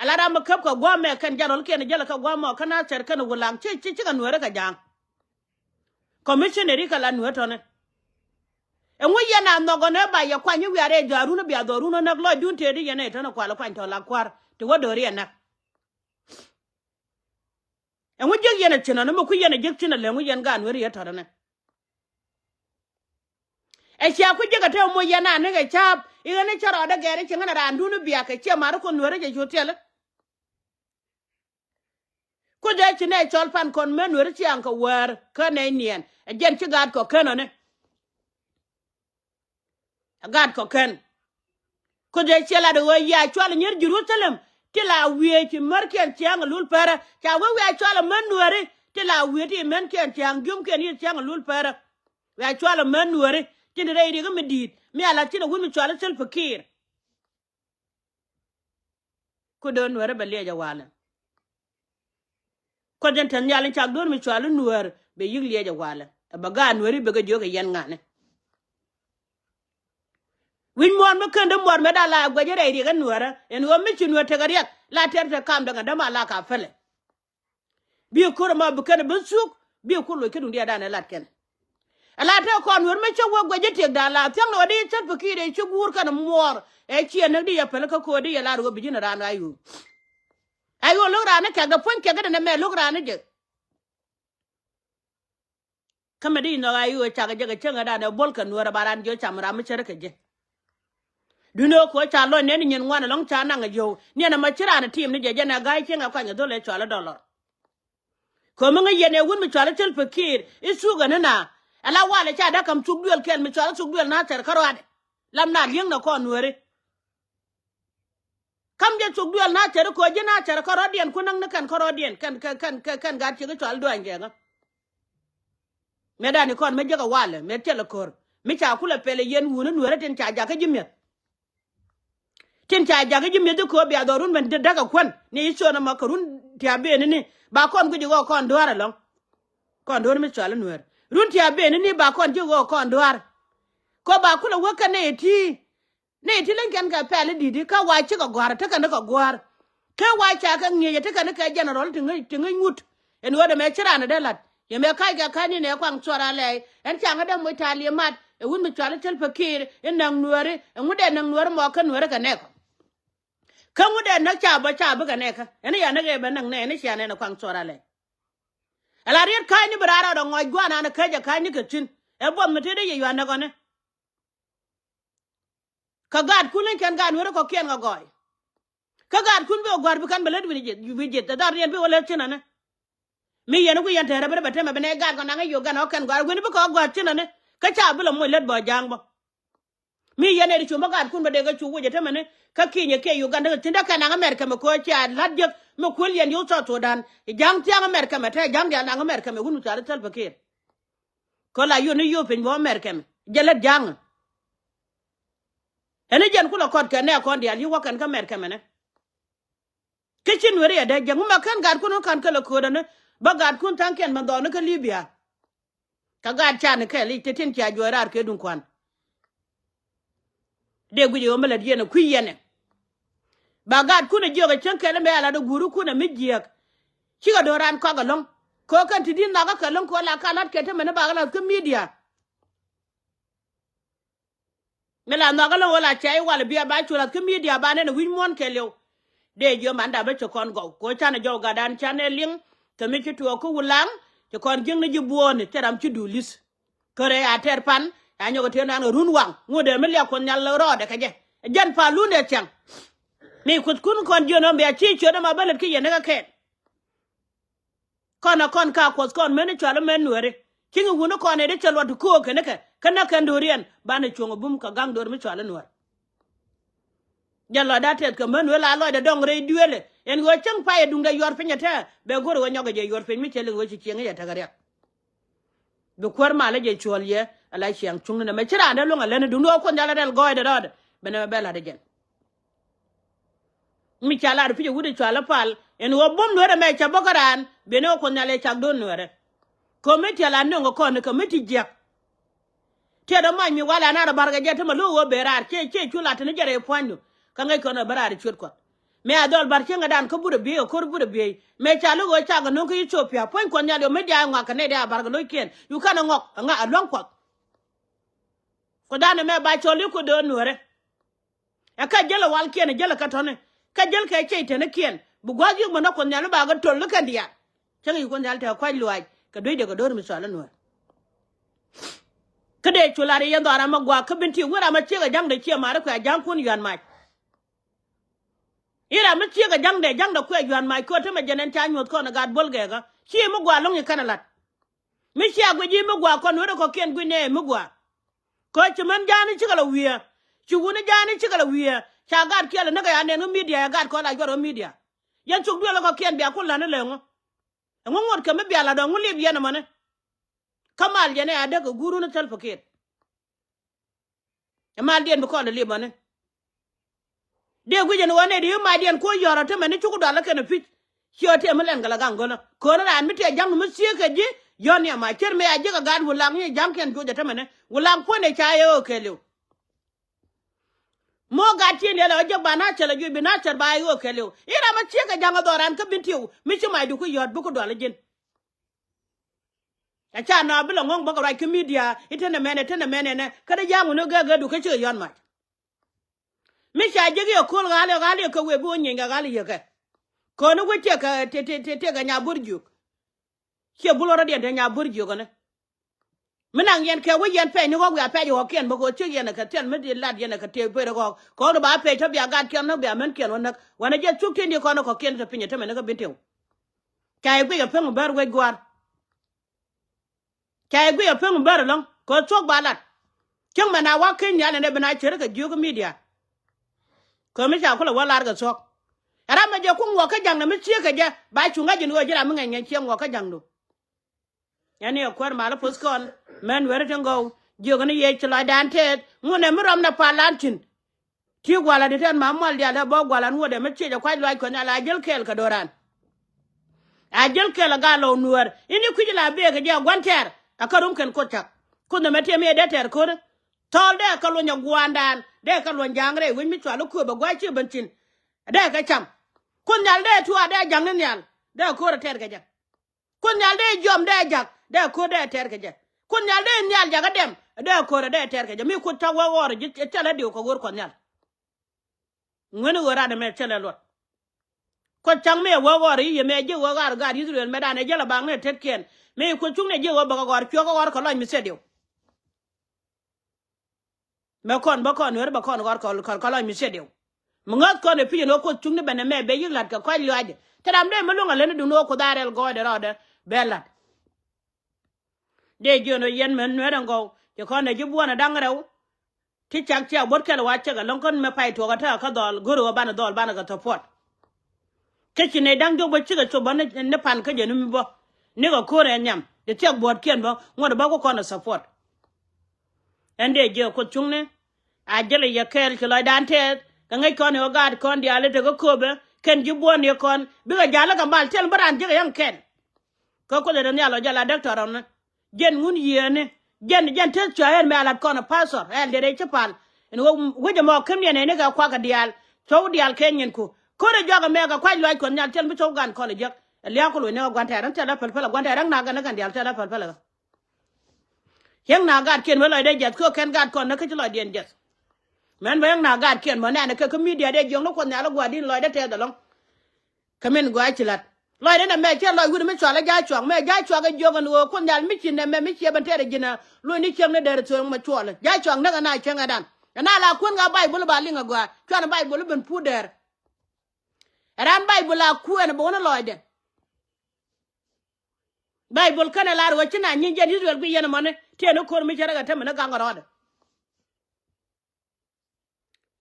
ala ra ma kap ka gwa me kan jarol ken jala ka gwa mo kana ter kan wulang chi ka Nuer ka jang commissioner ka la Nuer to ne en wi yana no go ne ba ya kwa nyu ya re jaru no bia doru no nak lo dun te di yene to no kwa la kwa to la kwar to wo do ri na en wi jig yene china no ku yene jig china le wi yan ga Nuer ya to ne e sia ku jiga te mo yana ne ga chap i ne charo da gere chinga na ndu no bia ka che mar ko Nuer je jotel ku de chine chol pan kon men Nuer chi an ka wer ka ne nien e jen chi gad ko keno ne gad ko ken ko de chela de ya chwal nyer Jerusalem ti la wie ti marken tiang lul para cha we chwal men Nuer ti la wie ti men ken tiang gum ken yi tiang lul para we chwal men Nuer ti de re ga medit mi ala ti de wun chwal sel fakir ko don Nuer be le ja wala ko den tan yalin cha don mi chwal Nuer be yig le ja wala ba ga Nuer be ga joga yan ngane win mon me kende mor me dala gwa jere ri ga Nuer en wo mi chinu te gariat la terte kam daga dama la ka fele bi ko ma bu ken bu suk bi ko lo ke dun dia dana lat ken ala te ko Nuer me chewo gwa jete dala tiang no di chat fakire chu gur kan mor e chi en di ya pele ka ko di ya la ro bi jina ran ayu lo ran ka ga pon ke ga na me lo ran je kama di no ayu cha ga je chenga dana bol kan Nuer baran jo chamra me chere ke je duno ko cha lo ne ni nyen ngwana long cha na nga yo ni na ma chira na team ni je na ga chenga kwa nya dole cha la dollar ko mo ngi yene wun mi cha la tel fakir isu ga na ala wala cha da kam chugduel ken mi cha la chugduel na ter karwade lam na lieng na ko Nuer kam je chugduel na ter ko je na ter karodien ku nang na kan karodien kan ga chi ga cha do anje ga me da ni kon me je ga wala me tel kor mi cha kula pele yen wun Nuer ten cha ja ka jimye tin cha ja ga jimye de ko bia dorun men de daga kwan ni iso na makarun tia be ni ba kon guji go kon doara long kon dor mi cha la Nuer run tia be ni ba kon ji go kon doar ko ba kula waka ne ti len kan ka pele didi ka wa chi ka gwar ta kan ka gwar ka wa cha ka ngiye ta kan ka general tingai ngut en woda me chira na delat ye me kai ga kani ne kwang chora le en cha ga da mo tali mat e wun mi chala tel fakir en nang Nuer en ngude nang Nuer mo ka Nuer ka ne ka ngude na cha ba ka ne ka en ya na ga ba nang ne sha ne na kwang chora le ala riet kai ni brara do ngoj gwana na ka ja kai ni ka tin e bom mi te de ye ya na ko ne ka gad kulen kan gan Nuer ko ken ga goy ka gad kun be gwar bi kan belet wi jet da rien be wala tina ne mi yen ku yen tere be bete me ne gad ko na yo gan o kan gwar wen bi ko gwar tina ne ka cha bi lo mo let bo jang bo mi yen ri chu ma gad kun be de ga chu wuje te me ne ka kinye ke yo gan da tinda kan America me ko cha lat je me kul yen yo to dan jang ti America me te jang ya na America me gunu cha tel bakir ko la yo ni yo pen bo America me jelet jang ene jen kula kod ke ne kon dia li wakan ka America me ne kichin Nuer ya de jangu ma kan gad kun kan kala ko ne ba gad kun tanken man do ne ka Libya ka gad cha ne ke li tetin cha jorar ke dun kwan de guji o mala diena kuyene ba gad kun je ga chen ke le me ala do guru kun mi jiek ki ga doran ko ga long ko kan tidin na ga ka long ko la kalat ke te me ne ba ga ka media mela na ga long wala chai wala biya ba chula ka media ba ne win mon ke lew de jo manda be kon go ko chana jo ga dan chane ling to mi ci to ko wulang to kon jing ne ji buone teram ci du lis kore a ter pan ya nyogo te na run wang ngode me le kon nyal ro de ka je jan pa lu ne chang mi kut kun kon jo no be ci cho da ma balet ki yene ga ke kon ka ko kon me ne chala me Nuer ki ngu no kon e de chalo to ko ke ne ka kana kan dorian ba ne chongo bum ka gang dor me chala Nuer jalo datet ka men wala lo de dong re duele en go chang pa e dunga yor penya ta be gor wo nyoga je yor pen mi chele go chi chenga ya tagaria be kwar mala je cholye ala chiang chung na me chira na lo ngale ne dundo ko ndala del go de dod be ne be la de gen mi chala ru pije wude chala pal en wo bom do me cha bokaran be ne ko ndale chak don Nuer komiti ala no ko ne komiti je te do ma mi wala na barga je te ma lo wo be rar che chula te ne jere pwanyo ka ngai kono barari chut ko me adol bar chenga dan ko bure bi ko bure bi me chalu go chaga non ko Ethiopia point kon nyalo me dia ngwa kane dia bar go ken yu kana ngok nga along ko dan me ba choli ko do Nuer aka jela wal ken jela katone ka jel ka cheite ne ken bu gwaji mo na kon nyalo ba ga tollu kan dia chenga yu kon nyalta kwa luaj ka doide go do mi sala Nuer kade chulare yando ara magwa ka binti wura ma chega jang de che mara ko jang kun yan ma ira ma chega jang de ko yan ma ko te ma jenen ta nyot ko na gad bolge ga chi mu gwa long kana lat mi chi agwe mu gwa ko no ko ken gune mu gwa ko chi man jani chi kala wiya chi wona jani chi kala wiya cha gad kele na ga ya ne no media ya gad ko la joro media yan chuk dole ko ken bia ko la ne lengo ngot ka me bia la do nguli bia na mane kamal jene ada ko guru na tel paket mal dien ko le mane de gujene wone de ma dien ko yoro te mane chuku dala ken fit chote malen gala gangono ko ran mi te jang mu sieke ji yoni ma ker me aje ga gad wulang ni jang ken joje te mane wulang ko ne chayo kelu mo gati ne la je bana chala ju bina char ba yo kelu ira ma sieke jang doran ka bintiu mi ci mai du ko yot bu ko dala jin acha na bila ngong ba ka media itene mene ne kada jangu no ga du ka ci yon ma mi sha je ge ko gale ko we bo nyinga gale ye ka ko no we te ka te ga nya burju ke bulo ra de nya burju ko ne minang yen ke we yen pe ni ko ga pe yo ken bo ko ci yen ka ten mi de lad yen ka te pe ko ba pe ta bia ga ken no bia men ken wana je chuk tin di ko no ko ken ta pinye te men ka bintew kai gwe ga pe mo bar we gwar kai gwe pe mo bar long ko chok balat ken mana wa ken ya ne bana chere ka jugo media ko mi sha kula wala ga chok ara ma je ku ngo ka jang na mi che ka je ba chunga jin wo jira mi ngen che ngo ka jang do yani akwar mala poskon men were tengo jugo ni ye chla dan te ngune mi rom na palantin ti gwala de ten ma mal dia da bo gwala no de mi che ja kwa lwa ko na la jel kel ka doran a jel kel ga lo Nuer ini kujila be ga je gwanter akarum ken kochak kuna mete me de ter ko tol de ka lo nya gwandan de ka lo jangre win mi twalo ko ba gwachi bancin de ka cham kun nyal de tuwa de jangin nyal de ko ter ga ja kun nyal de jom de jak de ko de ter ga ja kun nyal de nyal ja ga dem de ko de ter ga ja mi ku ta wa wor ji tele de ko gor ko nyal ngene wora de me tele lot ko chang me wa wor yi me je wa gar Israel me da ne jela bang ne tetken me ko chung ne je wa ba gor kyo ko gor ko lo mi sedio me kon ba kon wer ba kon gor ko lo mi sedio mungat ko ne pi no ko chung ne bene me be yilat ka ko lwaje tedam de me lunga le ne du no ko darel go de rode belat de jono yen men wer ngo je ko ne jibu na dangrew ti chak cha bot kala wa cha ga lon kon me pai to ga ta ka dol goro ba na dol ba na ga topot ke chi ne dang do ba chi ga to ba ne pan ka je no mi bo ne ga ko re nyam de tek bot ken bo ngod ba ko na support ende je ko chungne a jele ya kel ke la dan te ka ngai kon o gad kon dia le te ko be ken ji bon ye kon bi ga jala ka mal tel baran je yang ken ko le ne alo jala doctor on jen ngun yene jen te chaen me ala kon pastor el de chapal en wo je mo kem ne ga kwa ka dial to dial ken yen ko re joga me ga kwa lwa kon nyal tel bi to gan ko le je le ko le ne ga gwanta ran tela pel gwanta ran na ga na gan dial tela pel yang na gad ken wala de jet ko ken gad kon na ke lo dien jet men yang na gad ken mo na ke media de jong no kon na la gwa din lo de te da long kamen gwa chilat lo de na me che lo wu me chwa ja chwa me ja chwa ga joga no kon dal mi chin me mi che ban te de jina lo ni chen ne de to ma chwa le ja chwa na ga na chen ga dan na la kun ga bible ba linga gwa chwa na bible ben pu der ran bible la ku en bo na lo de Bible kana la ro china nyin je Israel ku yena mane te no kor mi chara ga te mena ga ngoro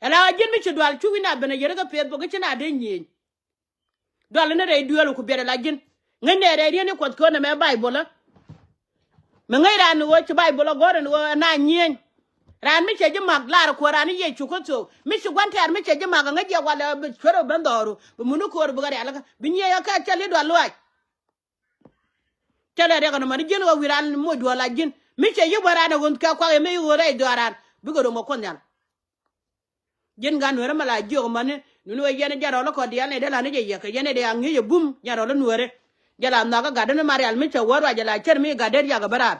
ala jin mi chudwal chu wina bena yere ga pet bo ga china de nyin dwal ne re duel ku bere la jin ngene re ne ko na me Bible la me ngai ran wo chi Bible gore no na nyin ran mi che je mag la ko ran ye chu ko to mi chi gwantar mi che je mag ngaje wala choro bandoru bu munu ko bu ga ala bi nye ya ka chali dwal wa tele de ko ma jin wa wiran mo do la jin mi che yubara na gon ka kwa me yo re do aran bi go mo kon yan jin gan wera mala jo mane nunu yene jaro lo ko diane de la ne je ke yene de angi ye bum jaro lo nuere jala na ga gadan marial mi cha warwa jala cher mi gader ya ga barar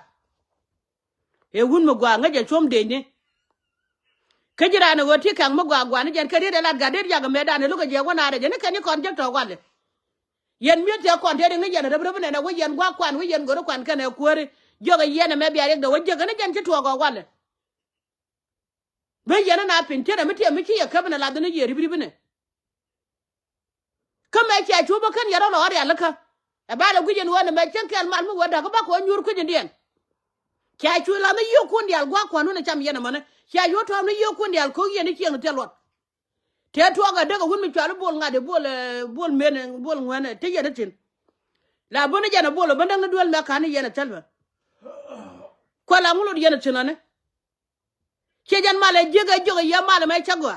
e wun mo gwa ngaje chom de ni kejira ne woti kan mo gwa ne jen kedi de la gader ya ga medane lu ga je wona re ne kan ni kon je to wale yen mi te kon de ngi jen rebre ne na wo yen gwa kwan wo yen goro kwan kan e kuore joga yene me biare de wo je ga ne jen ti to go wale be yen na pintere mi te mi ki ya kabna la de ne ye ribri bine kama ke chuba kan yaro lo ari alaka e ba la gujen wona me chen kan mal mu wada ko ba ko nyur ku jindien ke chu la ne yo kun dial gwa kwanu ne cham yena mane ke yo to ne yo kun dial ko yene ki ngte lot te to ga daga hun mi chalu bol ngade bol men bol ngwane te yede tin la bona jana bolo bandang ne dol me kan yena talba ko la ngulu yena tinane ke jan male jega joga ya male mai chagwa